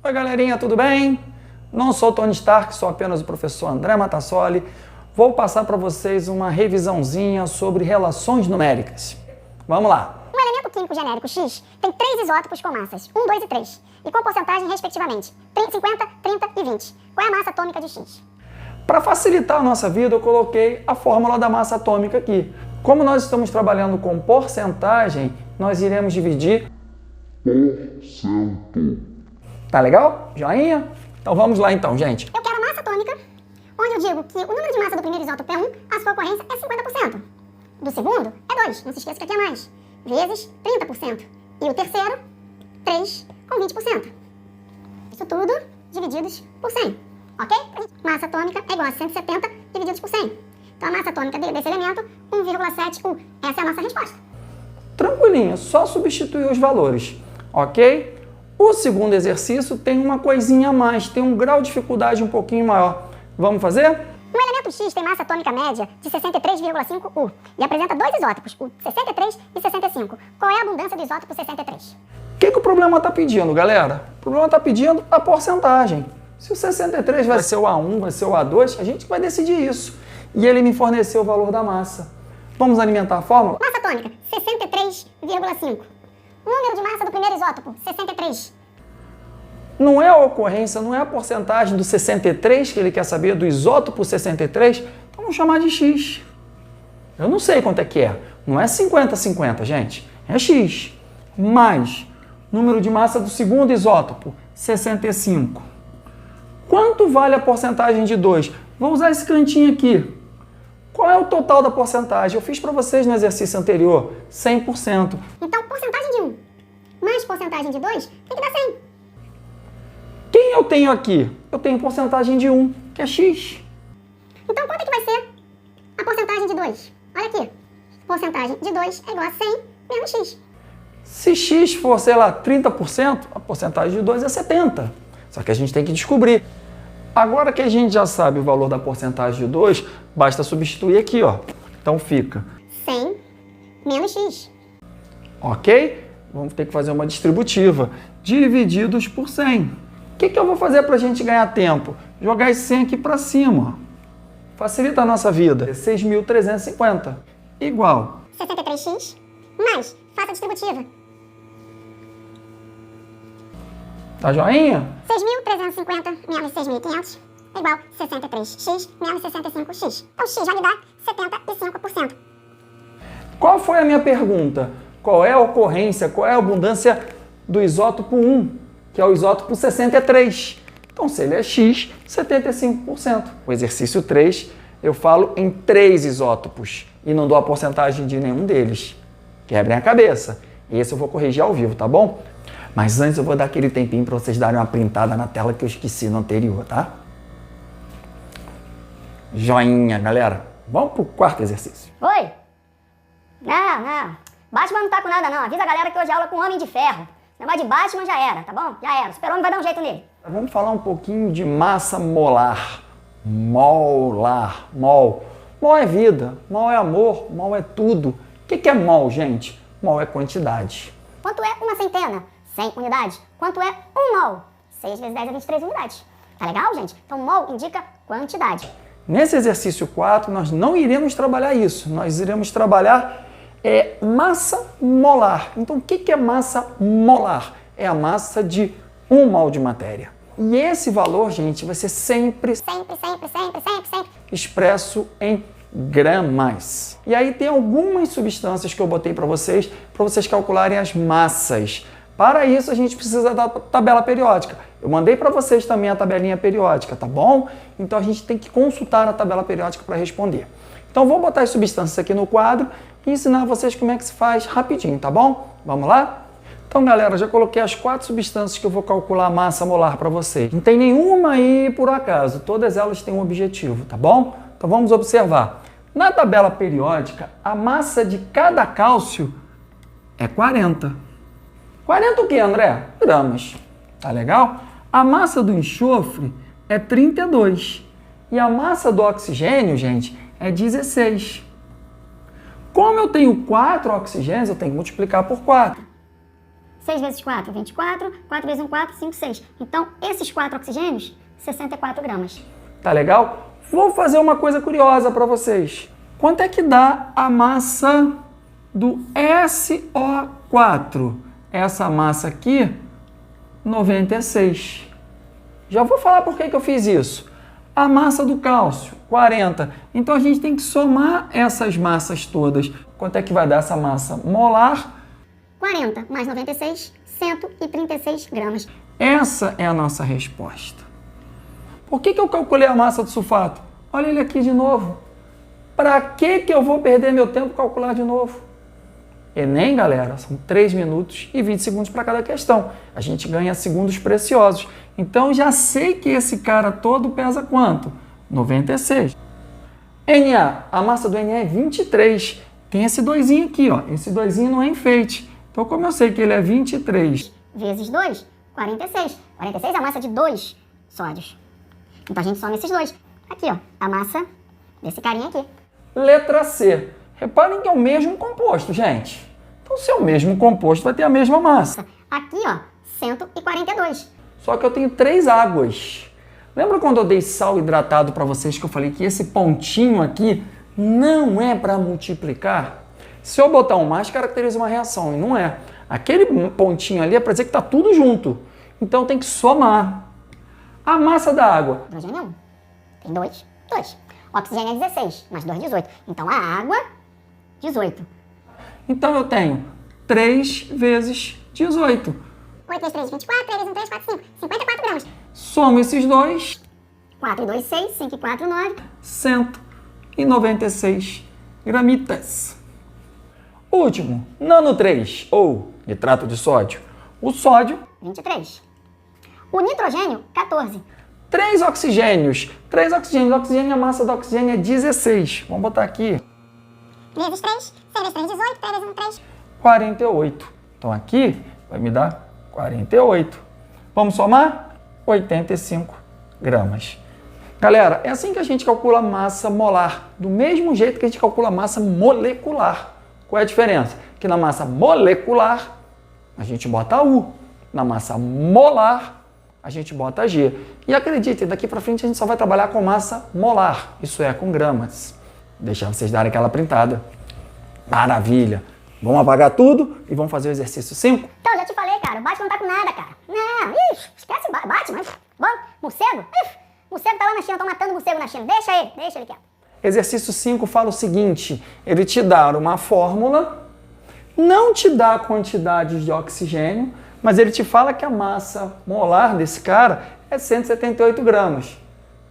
Oi galerinha, tudo bem? Não sou Tony Stark, sou apenas o professor André Matassoli. Vou passar para vocês uma revisãozinha sobre relações numéricas. Vamos lá! Um elemento químico genérico X tem 3 isótopos com massas 1, 2 e 3, e com porcentagem respectivamente 50, 30 e 20. Qual é a massa atômica de X? Para facilitar a nossa vida, eu coloquei a fórmula da massa atômica aqui. Como nós estamos trabalhando com porcentagem, nós iremos dividir %. Tá legal? Joinha? Então vamos lá então, gente. Eu quero a massa atômica, onde eu digo que o número de massa do primeiro isótopo é 1, a sua ocorrência é 50%. Do segundo é 2, não se esqueça que aqui é mais, vezes 30%. E o terceiro, 3 com 20%. Isso tudo divididos por 100, ok? Massa atômica é igual a 170 divididos por 100. Então a massa atômica desse elemento, 1,71. Essa é a nossa resposta. Tranquilinho, só substituir os valores, ok? O segundo exercício tem uma coisinha a mais, tem um grau de dificuldade um pouquinho maior. Vamos fazer? Um elemento X tem massa atômica média de 63,5 U e apresenta dois isótopos, o 63 e 65. Qual é a abundância do isótopo 63? O que o problema está pedindo, galera? O problema está pedindo a porcentagem. Se o 63 vai ser o A1, vai ser o A2, a gente vai decidir isso. E ele me forneceu o valor da massa. Vamos alimentar a fórmula? Massa atômica, 63,5. Número de massa do primeiro isótopo, 63. Não é a ocorrência, não é a porcentagem do 63 que ele quer saber, do isótopo 63, então vamos chamar de X. Eu não sei quanto é que é. Não é 50-50, gente. É X. Mais número de massa do segundo isótopo, 65. Quanto vale a porcentagem de 2? Vou usar esse cantinho aqui. Qual é o total da porcentagem? Eu fiz para vocês no exercício anterior, 100%. Então, porcentagem de 1 mais porcentagem de 2 tem que dar 100. Quem eu tenho aqui? Eu tenho porcentagem de 1, que é X. Então, quanto é que vai ser a porcentagem de 2? Olha aqui. Porcentagem de 2 é igual a 100 menos X. Se X for, sei lá, 30%, a porcentagem de 2 é 70%. Só que a gente tem que descobrir. Agora que a gente já sabe o valor da porcentagem de 2, basta substituir aqui, ó. Então fica 100 menos X. Ok? Vamos ter que fazer uma distributiva. Divididos por 100. O que eu vou fazer para a gente ganhar tempo? Jogar esse 100 aqui para cima. Facilita a nossa vida. 6.350. Igual 63x mais, faça a distributiva. Tá joinha? 6.350 menos 6.500 é igual a 63x menos 65x. Então x vai me dar 75%. Qual foi a minha pergunta? Qual é a ocorrência, qual é a abundância do isótopo 1, que é o isótopo 63? Então, se ele é X, 75%. O exercício 3, eu falo em 3 isótopos e não dou a porcentagem de nenhum deles. Quebrem a cabeça. Esse eu vou corrigir ao vivo, tá bom? Mas antes eu vou dar aquele tempinho para vocês darem uma printada na tela que eu esqueci no anterior, tá? Joinha, galera. Vamos pro quarto exercício. Oi? Não. Batman não tá com nada não. Avisa a galera que hoje é aula com Homem de Ferro. Esse negócio de Batman já era, tá bom? Já era. O Super-Homem vai dar um jeito nele. Vamos falar um pouquinho de massa molar. Molar. Mol. Mol é vida. Mol é amor. Mol é tudo. O que é mol, gente? Mol é quantidade. Quanto é uma centena? 100 unidades. Quanto é um mol? 6 vezes 10 é 23 unidades. Tá legal, gente? Então, mol indica quantidade. Nesse exercício 4, nós não iremos trabalhar isso. Nós iremos trabalhar massa molar. Então, o que é massa molar? É a massa de 1 mol de matéria. E esse valor, gente, vai ser sempre expresso em gramas. E aí tem algumas substâncias que eu botei para vocês calcularem as massas. Para isso, a gente precisa da tabela periódica. Eu mandei para vocês também a tabelinha periódica, tá bom? Então, a gente tem que consultar a tabela periódica para responder. Então, vou botar as substâncias aqui no quadro e ensinar vocês como é que se faz rapidinho, tá bom? Vamos lá? Então, galera, já coloquei as 4 substâncias que eu vou calcular a massa molar para vocês. Não tem nenhuma aí por acaso, todas elas têm um objetivo, tá bom? Então, vamos observar. Na tabela periódica, a massa de cada cálcio é 40. 40 o quê, André? Gramas. Tá legal? A massa do enxofre é 32. E a massa do oxigênio, gente, é 16. Como eu tenho 4 oxigênios, eu tenho que multiplicar por 4. 6 vezes 4, 24. 4 vezes 1, 4, 5, 6. Então, esses 4 oxigênios, 64 gramas. Tá legal? Vou fazer uma coisa curiosa para vocês. Quanto é que dá a massa do SO4? Essa massa aqui, 96. Já vou falar por que eu fiz isso. A massa do cálcio, 40. Então a gente tem que somar essas massas todas. Quanto é que vai dar essa massa molar? 40 mais 96, 136 gramas. Essa é a nossa resposta. Por que eu calculei a massa do sulfato? Olha ele aqui de novo. Para que eu vou perder meu tempo calcular de novo? Enem, galera, são 3 minutos e 20 segundos para cada questão. A gente ganha segundos preciosos. Então, já sei que esse cara todo pesa quanto? 96. Na, a massa do Na é 23. Tem esse 2 aqui, ó. Esse 2 não é enfeite. Então, como eu sei que ele é 23 Vezes 2, 46. 46 é a massa de 2 sódios. Então a gente soma esses dois. Aqui, ó, a massa desse carinha aqui. Letra C. Reparem que é o mesmo composto, gente. Então, se é o mesmo composto, vai ter a mesma massa. Aqui, ó, 142. Só que eu tenho 3 águas. Lembra quando eu dei sal hidratado para vocês que eu falei que esse pontinho aqui não é para multiplicar? Se eu botar um mais, caracteriza uma reação, e não é. Aquele pontinho ali é para dizer que está tudo junto. Então tem que somar. A massa da água. Hidrogênio é 1. Tem 2, 2. Oxigênio é 16, mais 2, 18. Então a água, 18. Então eu tenho 3 vezes 18. 8 vezes 3, 24. 3 vezes 1, 3, 4, 5. 54 gramas. Somo esses dois. 4 e 2, 6. 5 e 4, 9. 196 gramitas. Último, nano 3, ou nitrato de sódio. O sódio, 23. O nitrogênio, 14. 3 oxigênios. 3 oxigênios. Oxigênio, a massa do oxigênio é 16. Vamos botar aqui. Vezes 3. 6 vezes 3, 18. 3 vezes 1, 3. 48. Então aqui vai me dar 48. Vamos somar? 85 gramas. Galera, é assim que a gente calcula a massa molar. Do mesmo jeito que a gente calcula a massa molecular. Qual é a diferença? Que na massa molecular a gente bota U. Na massa molar a gente bota G. E acreditem, daqui para frente a gente só vai trabalhar com massa molar. Isso é, com gramas. Deixar vocês darem aquela printada. Maravilha! Vamos apagar tudo e vamos fazer o exercício 5? Então, já te falei, cara. O Batman não tá com nada, cara. Não, esquece Batman. Vamos, morcego. Morcego tá lá na China, estão matando morcego na China. Deixa ele quieto. Exercício 5 fala o seguinte, ele te dá uma fórmula, não te dá quantidades de oxigênio, mas ele te fala que a massa molar desse cara é 178 gramas.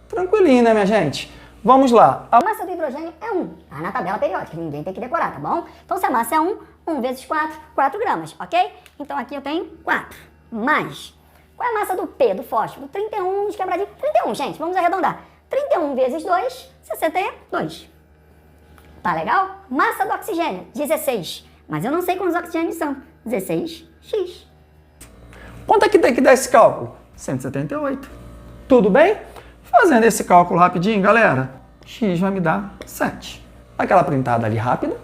Tranquilinho, né, minha gente? Vamos lá. A massa do hidrogênio é 1. Tá na tabela periódica, ninguém tem que decorar, tá bom? Então, se a massa é 1, 1 vezes 4, 4 gramas, ok? Então, aqui eu tenho 4. Mais. Qual é a massa do P, do fósforo? 31 de quebradinho. 31, gente, vamos arredondar. 31 vezes 2, 62. Tá legal? Massa do oxigênio, 16. Mas eu não sei quantos oxigênios são. 16x. Quanto é que tem que dar esse cálculo? 178. Tudo bem? Fazendo esse cálculo rapidinho, galera, x vai me dar 7. Aquela printada ali rápida.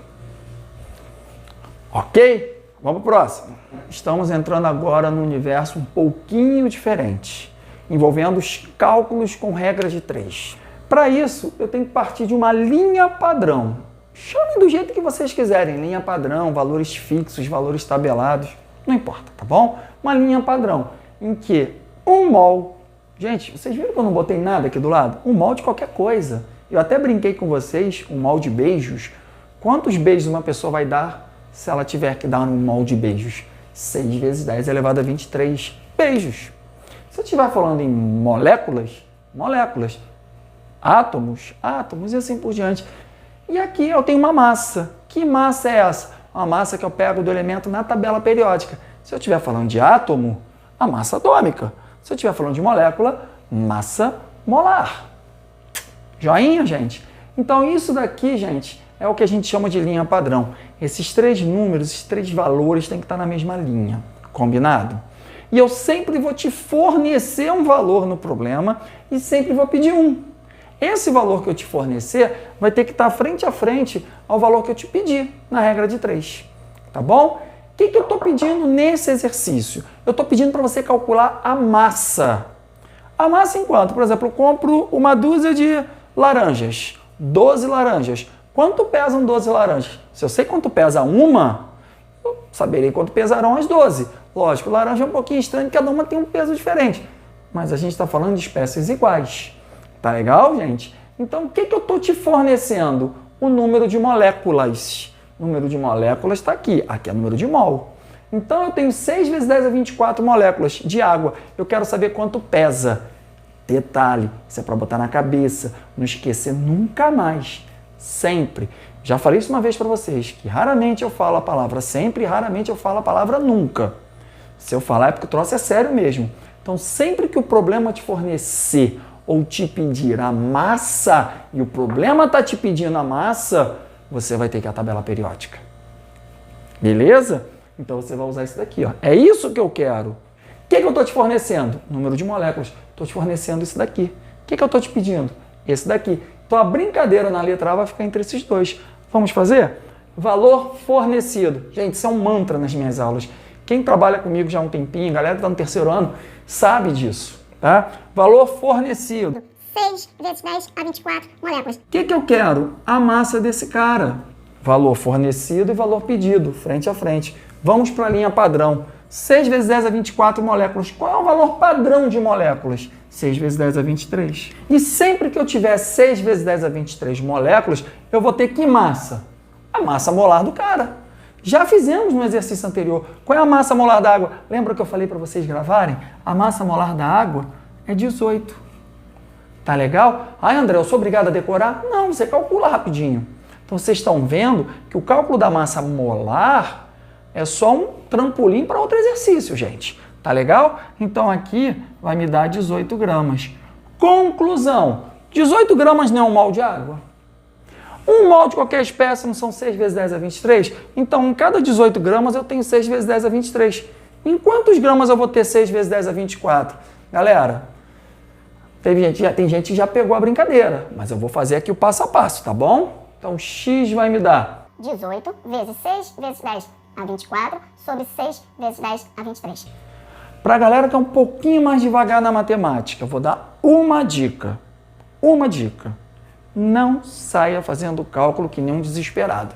Ok? Vamos pro próximo. Estamos entrando agora num universo um pouquinho diferente, envolvendo os cálculos com regra de 3. Para isso, eu tenho que partir de uma linha padrão. Chamem do jeito que vocês quiserem, linha padrão, valores fixos, valores tabelados, não importa, tá bom? Uma linha padrão, em que 1 mol... Gente, vocês viram que eu não botei nada aqui do lado? 1 mol de qualquer coisa. Eu até brinquei com vocês, 1 mol de beijos. Quantos beijos uma pessoa vai dar se ela tiver que dar 1 mol de beijos? 6 vezes 10 elevado a 23 beijos. Se eu estiver falando em moléculas, moléculas. Átomos, átomos e assim por diante. E aqui eu tenho uma massa. Que massa é essa? Uma massa que eu pego do elemento na tabela periódica. Se eu estiver falando de átomo, a massa atômica. Se eu estiver falando de molécula, massa molar. Joinha, gente? Então isso daqui, gente, é o que a gente chama de linha padrão. Esses 3 números, esses 3 valores têm que estar na mesma linha. Combinado? E eu sempre vou te fornecer um valor no problema e sempre vou pedir um. Esse valor que eu te fornecer vai ter que estar frente a frente ao valor que eu te pedi na regra de 3. Tá bom? que eu estou pedindo nesse exercício? Eu estou pedindo para você calcular a massa. A massa em quanto? Por exemplo, eu compro uma dúzia de laranjas, 12 laranjas. Quanto pesam 12 laranjas? Se eu sei quanto pesa uma, eu saberei quanto pesarão as 12. Lógico, laranja é um pouquinho estranho, cada uma tem um peso diferente. Mas a gente está falando de espécies iguais. Tá legal, gente? Então, o que eu estou te fornecendo? O número de moléculas. O número de moléculas está aqui. Aqui é o número de mol. Então, eu tenho 6 vezes 10 a 24 moléculas de água. Eu quero saber quanto pesa. Detalhe, isso é para botar na cabeça. Não esquecer nunca mais. Sempre. Já falei isso uma vez para vocês, que raramente eu falo a palavra sempre e raramente eu falo a palavra nunca. Se eu falar é porque o troço é sério mesmo. Então, sempre que o problema te fornecer ou te pedir a massa, e o problema está te pedindo a massa, você vai ter que ir à tabela periódica. Beleza? Então, você vai usar isso daqui. Ó. É isso que eu quero. O que eu estou te fornecendo? Número de moléculas. Estou te fornecendo isso daqui. O que eu estou te pedindo? Esse daqui. Então, a brincadeira na letra A vai ficar entre esses dois. Vamos fazer? Valor fornecido. Gente, isso é um mantra nas minhas aulas. Quem trabalha comigo já há um tempinho, a galera que está no terceiro ano, sabe disso. Tá? Valor fornecido. 6 vezes 10 a 24 moléculas. O que eu quero? A massa desse cara. Valor fornecido e valor pedido, frente a frente. Vamos para a linha padrão. 6 vezes 10 a 24 moléculas. Qual é o valor padrão de moléculas? 6 vezes 10 a 23. E sempre que eu tiver 6 vezes 10 a 23 moléculas, eu vou ter que massa? A massa molar do cara. Já fizemos no exercício anterior. Qual é a massa molar da água? Lembra que eu falei para vocês gravarem? A massa molar da água é 18. Tá legal? Ai, André, eu sou obrigado a decorar? Não, você calcula rapidinho. Então, vocês estão vendo que o cálculo da massa molar é só um trampolim para outro exercício, gente. Tá legal? Então, aqui vai me dar 18 gramas. Conclusão. 18 gramas não é um mol de água? Um mol de qualquer espécie não são 6 vezes 10 a 23? Então, em cada 18 gramas, eu tenho 6 vezes 10 a 23. Em quantos gramas eu vou ter 6 vezes 10 a 24? Galera, tem gente que já pegou a brincadeira, mas eu vou fazer aqui o passo a passo, tá bom? Então, x vai me dar 18 vezes 6 vezes 10 a 24 sobre 6 vezes 10 a 23. Para a galera que é um pouquinho mais devagar na matemática, eu vou dar uma dica. Uma dica. Não saia fazendo o cálculo que nem um desesperado.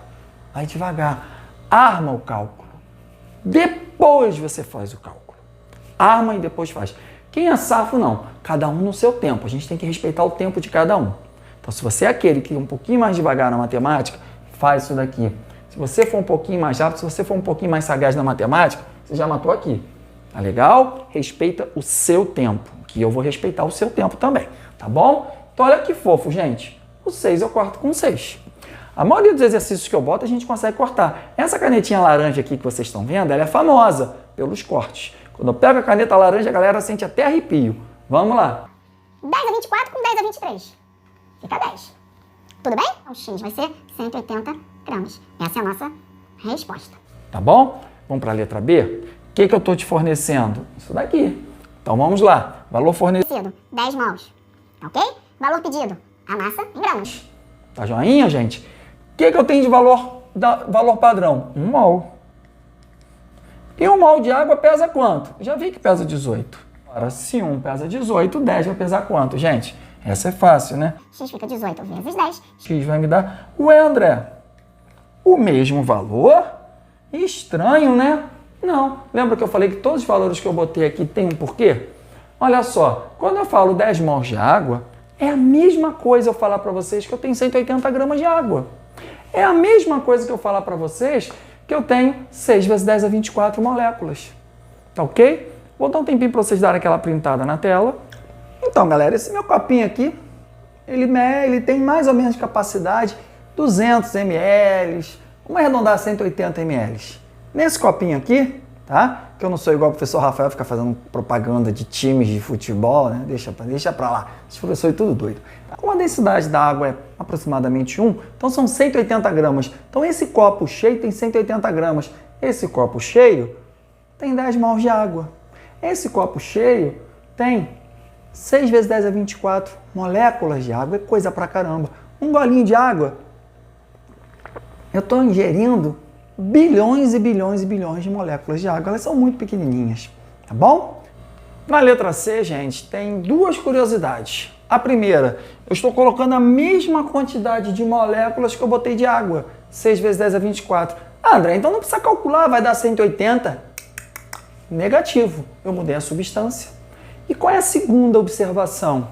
Vai devagar. Arma o cálculo. Depois você faz o cálculo. Arma e depois faz. Quem é safo, não. Cada um no seu tempo. A gente tem que respeitar o tempo de cada um. Então, se você é aquele que é um pouquinho mais devagar na matemática, faz isso daqui. Se você for um pouquinho mais rápido, se você for um pouquinho mais sagaz na matemática, você já matou aqui. Tá legal? Respeita o seu tempo, que eu vou respeitar o seu tempo também. Tá bom? Então, olha que fofo, gente. O 6 eu corto com 6. A maioria dos exercícios que eu boto, a gente consegue cortar. Essa canetinha laranja aqui que vocês estão vendo, ela é famosa pelos cortes. Quando eu pego a caneta laranja, a galera sente até arrepio. Vamos lá. 10 a 24 com 10 a 23. Fica 10. Tudo bem? Então, x vai ser 180 gramas. Essa é a nossa resposta. Tá bom? Vamos para a letra B? O que eu estou te fornecendo? Isso daqui. Então, vamos lá. Valor fornecido. 10 mols. Ok? Valor pedido. A massa em gramas. Tá joinha, gente? O que eu tenho de valor padrão? 1 mol. E 1 mol de água pesa quanto? Já vi que pesa 18. Agora, se 1 pesa 18, 10 vai pesar quanto, gente? Essa é fácil, né? X fica 18 vezes 10. X vai me dar... Ué, André, o mesmo valor? Estranho, né? Não. Lembra que eu falei que todos os valores que eu botei aqui tem um porquê? Olha só, quando eu falo 10 mols de água, é a mesma coisa eu falar para vocês que eu tenho 180 gramas de água. É a mesma coisa que eu falar para vocês que eu tenho 6 vezes 10 a 24 moléculas. Tá ok? Vou dar um tempinho para vocês darem aquela printada na tela. Então, galera, esse meu copinho aqui, ele tem mais ou menos capacidade 200 ml, vamos arredondar a 180 ml. Nesse copinho aqui, tá? Que eu não sou igual o professor Rafael, ficar fazendo propaganda de times de futebol, né? Deixa pra lá. Esse professor é tudo doido. Como a densidade da água é aproximadamente 1, então são 180 gramas. Então esse copo cheio tem 180 gramas. Esse copo cheio tem 10 mols de água. Esse copo cheio tem 6 vezes 10 a 24 moléculas de água. É coisa pra caramba. Um golinho de água, eu estou ingerindo bilhões e bilhões e bilhões de moléculas de água. Elas são muito pequenininhas, tá bom? Na letra C, gente, tem duas curiosidades. A primeira, eu estou colocando a mesma quantidade de moléculas que eu botei de água. 6 vezes 10 é 24. Ah, André, então não precisa calcular, vai dar 180. Negativo, eu mudei a substância. E qual é a segunda observação?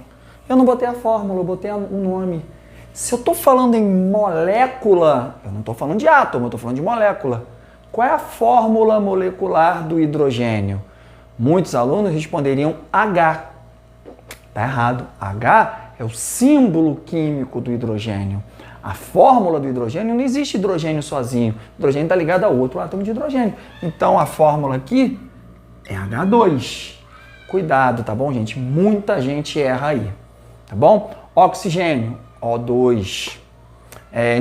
Eu não botei a fórmula, eu botei o nome. Se eu estou falando em molécula, eu não estou falando de átomo, eu estou falando de molécula. Qual é a fórmula molecular do hidrogênio? Muitos alunos responderiam H. Está errado. H é o símbolo químico do hidrogênio. A fórmula do hidrogênio, não existe hidrogênio sozinho. O hidrogênio está ligado a outro átomo de hidrogênio. Então, a fórmula aqui é H2. Cuidado, tá bom, gente? Muita gente erra aí, tá bom? Oxigênio, O2.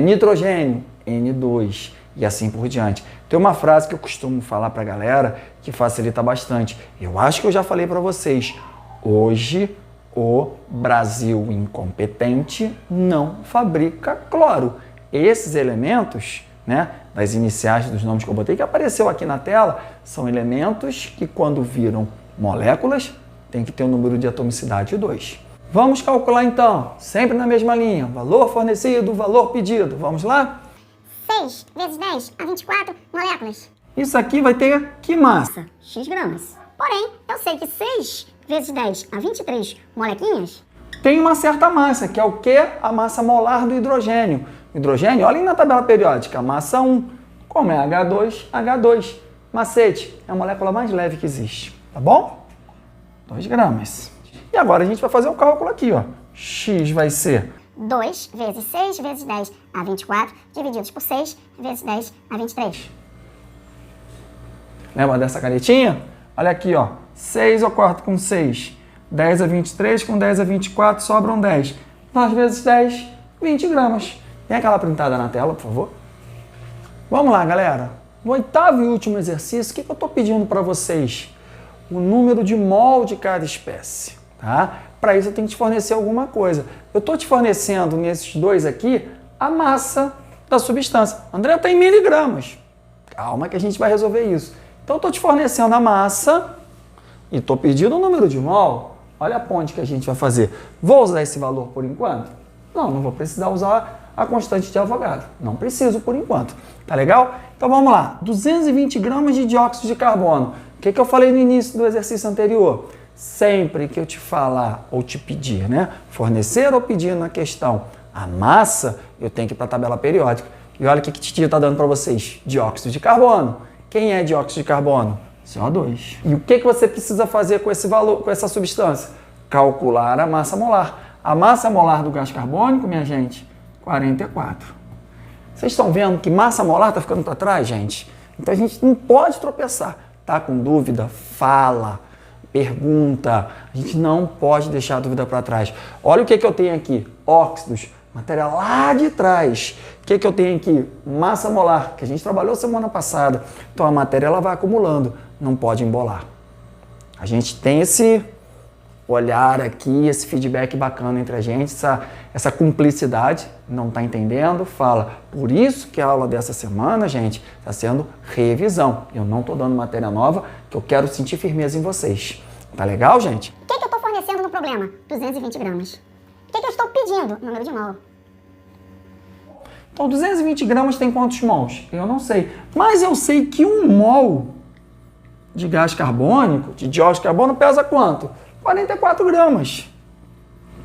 Nitrogênio, N2. E assim por diante. Tem uma frase que eu costumo falar para a galera que facilita bastante. Eu acho que eu já falei para vocês. Hoje, o Brasil incompetente não fabrica cloro. Esses elementos, né, das iniciais dos nomes que eu botei, que apareceu aqui na tela, são elementos que, quando viram moléculas, tem que ter um número de atomicidade 2. Vamos calcular então, sempre na mesma linha. Valor fornecido, valor pedido. Vamos lá? 6 vezes 10 a 24 moléculas. Isso aqui vai ter que massa? X gramas. Porém, eu sei que 6 vezes 10 a 23 molequinhas Tem uma certa massa, que é o quê? A massa molar do hidrogênio. O hidrogênio, olhem na tabela periódica, massa 1. Como é H2, H2. Macete, é a molécula mais leve que existe, tá bom? 2 gramas. E agora a gente vai fazer o cálculo aqui, ó. X vai ser 2 vezes 6 vezes 10 a 24 divididos por 6 vezes 10 a 23. Lembra dessa canetinha? Olha aqui, ó. 6 eu corto com 6. 10 a 23 com 10 a 24 sobram 10. 9 vezes 10, 20 gramas. Tem aquela printada na tela, por favor? Vamos lá, galera. No oitavo e último exercício, o que eu estou pedindo para vocês? O número de mol de cada espécie, tá? Para isso eu tenho que te fornecer alguma coisa. Eu estou te fornecendo nesses dois aqui a massa da substância. André, está em miligramas. Calma que a gente vai resolver isso. Então, eu estou te fornecendo a massa e estou pedindo o número de mol. Olha a ponte que a gente vai fazer. Vou usar esse valor por enquanto? Não, não vou precisar usar a constante de Avogadro. Não preciso por enquanto. Tá legal? Então, vamos lá. 220 gramas de dióxido de carbono. O que eu falei no início do exercício anterior? Sempre que eu te falar ou te pedir, né? Fornecer ou pedir na questão a massa, eu tenho que ir para a tabela periódica. E olha o que Titio está dando para vocês. Dióxido de carbono. Quem é dióxido de carbono? CO2. E o que você precisa fazer com esse valor, com essa substância? Calcular a massa molar. A massa molar do gás carbônico, minha gente, 44. Vocês estão vendo que massa molar está ficando para trás, gente? Então a gente não pode tropeçar. Tá com dúvida? Fala. Pergunta. A gente não pode deixar a dúvida para trás. Olha o que eu tenho aqui. Óxidos. Matéria lá de trás. O que eu tenho aqui? Massa molar, que a gente trabalhou semana passada. Então a matéria ela vai acumulando. Não pode embolar. A gente tem esse olhar aqui, esse feedback bacana entre a gente, essa cumplicidade. Não está entendendo? Fala. Por isso que a aula dessa semana, gente, está sendo revisão. Eu não estou dando matéria nova, que eu quero sentir firmeza em vocês. Tá legal, gente? O que eu estou fornecendo no problema? 220 gramas. O que eu estou pedindo? Número de mol. Então, 220 gramas tem quantos mols? Eu não sei. Mas eu sei que 1 mol de gás carbônico, de dióxido de carbono, pesa quanto? 44 gramas.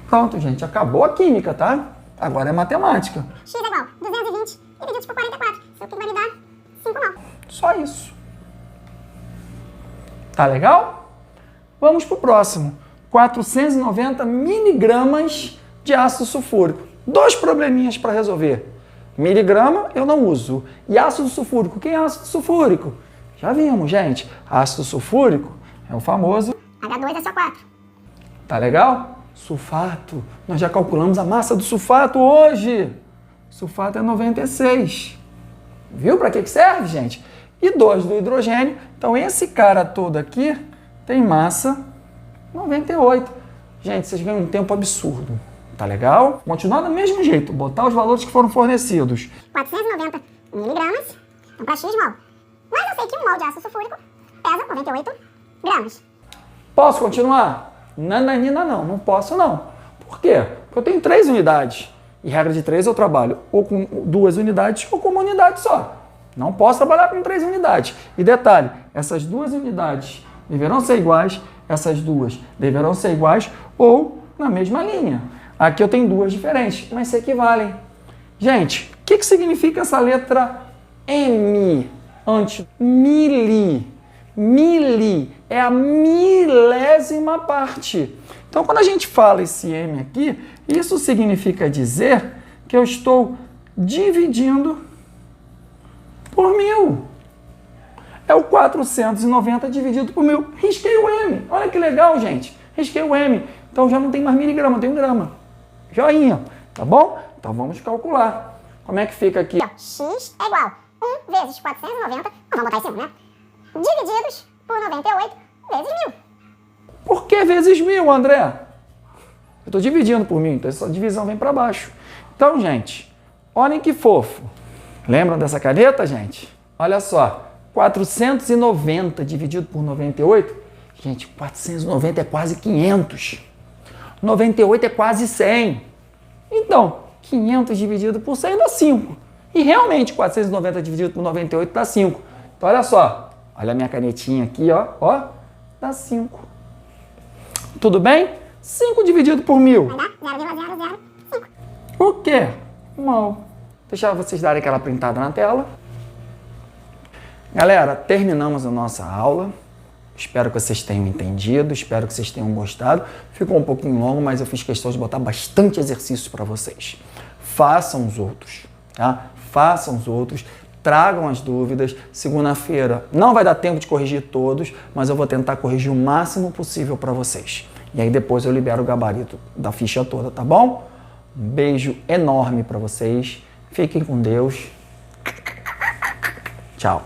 Pronto, gente. Acabou a química, tá? Agora é matemática. X é igual 220 divididos por 44. Isso aqui vai me dar 5 mol. Só isso. Tá legal? Vamos pro próximo. 490 miligramas de ácido sulfúrico. 2 probleminhas para resolver. Miligrama eu não uso. E ácido sulfúrico? Quem é ácido sulfúrico? Já vimos, gente. Ácido sulfúrico é o famoso H2SO4. Tá legal? Sulfato. Nós já calculamos a massa do sulfato hoje. Sulfato é 96. Viu para que serve, gente? E 2 do hidrogênio. Então esse cara todo aqui tem massa 98. Gente, vocês ganham um tempo absurdo. Tá legal? Continuar do mesmo jeito, botar os valores que foram fornecidos. 490 miligramas Então, para X mol. Mas eu sei que um mol de ácido sulfúrico pesa 98 gramas. Posso continuar? Nananina não posso não. Por quê? Porque eu tenho 3 unidades. E regra de 3 eu trabalho ou com 2 unidades ou com uma unidade só. Não posso trabalhar com 3 unidades. E detalhe, essas 2 unidades deverão ser iguais, essas 2 deverão ser iguais ou na mesma linha. Aqui eu tenho 2 diferentes, mas se equivalem. Gente, o que significa essa letra M antes? Mili. Mili é a milésima parte. Então, quando a gente fala esse M aqui, isso significa dizer que eu estou dividindo por 1000. É o 490 dividido por 1000. Risquei o M. Olha que legal, gente. Risquei o M. Então, já não tem mais miligrama, tem um grama. Joinha, tá bom? Então, vamos calcular. Como é que fica aqui? X é igual a 1 vezes 490, vamos botar em cima, né? Divididos por 98 vezes 1000. Por que vezes 1000, André? Eu estou dividindo por 1000, então essa divisão vem para baixo. Então, gente, olhem que fofo. Lembram dessa caneta, gente? Olha só, 490 dividido por 98. Gente, 490 é quase 500. 98 é quase 100. Então, 500 dividido por 100 dá 5. E realmente, 490 dividido por 98 dá 5. Então, olha só. Olha a minha canetinha aqui, ó. Dá 5. Tudo bem? 5 dividido por 1000. Vai dar 0,005. O quê? Mal. Deixar vocês darem aquela printada na tela. Galera, terminamos a nossa aula. Espero que vocês tenham entendido, espero que vocês tenham gostado. Ficou um pouquinho longo, mas eu fiz questão de botar bastante exercícios para vocês. Façam os outros, tá? Façam os outros, tragam as dúvidas. Segunda-feira não vai dar tempo de corrigir todos, mas eu vou tentar corrigir o máximo possível para vocês. E aí depois eu libero o gabarito da ficha toda, tá bom? Um beijo enorme para vocês. Fiquem com Deus. Tchau.